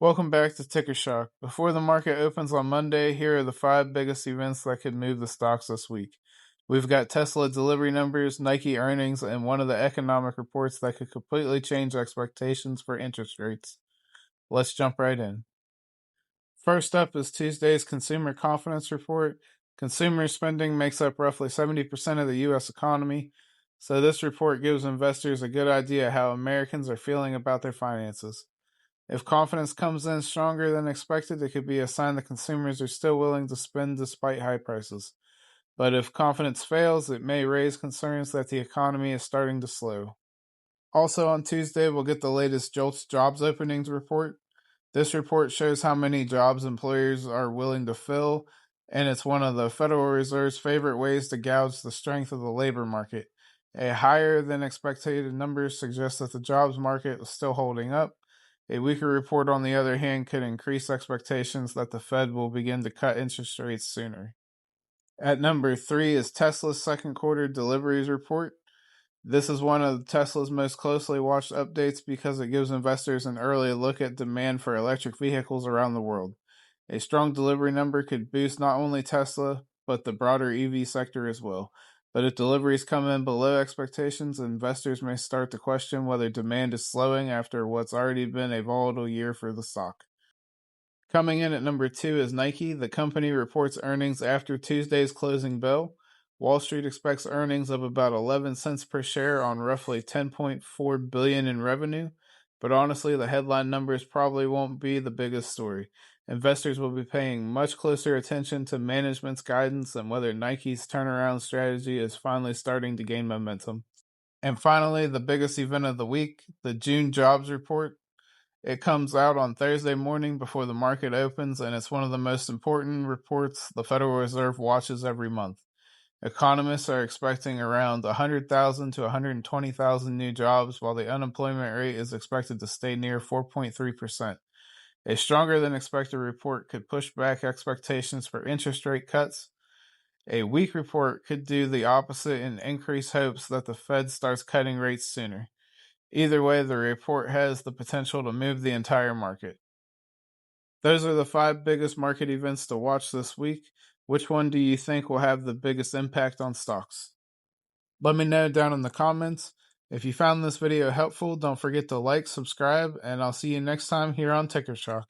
Welcome back to Ticker Shock. Before the market opens on Monday, here are the 5 biggest events that could move the stocks this week. We've got Tesla delivery numbers, Nike earnings, and one of the economic reports that could completely change expectations for interest rates. Let's jump right in. First up is Tuesday's Consumer Confidence Report. Consumer spending makes up roughly 70% of the U.S. economy, so this report gives investors a good idea how Americans are feeling about their finances. If confidence comes in stronger than expected, it could be a sign that consumers are still willing to spend despite high prices. But if confidence fails, it may raise concerns that the economy is starting to slow. Also on Tuesday, we'll get the latest JOLTS jobs openings report. This report shows how many jobs employers are willing to fill, and it's one of the Federal Reserve's favorite ways to gauge the strength of the labor market. A higher than expected number suggests that the jobs market is still holding up. A weaker report, on the other hand, could increase expectations that the Fed will begin to cut interest rates sooner. At number 3 is Tesla's second quarter deliveries report. This is one of Tesla's most closely watched updates because it gives investors an early look at demand for electric vehicles around the world. A strong delivery number could boost not only Tesla, but the broader EV sector as well. But if deliveries come in below expectations, investors may start to question whether demand is slowing after what's already been a volatile year for the stock. Coming in at number 2 is Nike. The company reports earnings after Tuesday's closing bell. Wall Street expects earnings of about 11 cents per share on roughly $10.4 billion in revenue. But honestly, the headline numbers probably won't be the biggest story. Investors will be paying much closer attention to management's guidance and whether Nike's turnaround strategy is finally starting to gain momentum. And finally, the biggest event of the week, the June jobs report. It comes out on Thursday morning before the market opens, and it's one of the most important reports the Federal Reserve watches every month. Economists are expecting around 100,000 to 120,000 new jobs, while the unemployment rate is expected to stay near 4.3%. A stronger than expected report could push back expectations for interest rate cuts. A weak report could do the opposite and increase hopes that the Fed starts cutting rates sooner. Either way, the report has the potential to move the entire market. Those are the 5 biggest market events to watch this week. Which one do you think will have the biggest impact on stocks? Let me know down in the comments. If you found this video helpful, don't forget to like, subscribe, and I'll see you next time here on Ticker Shock.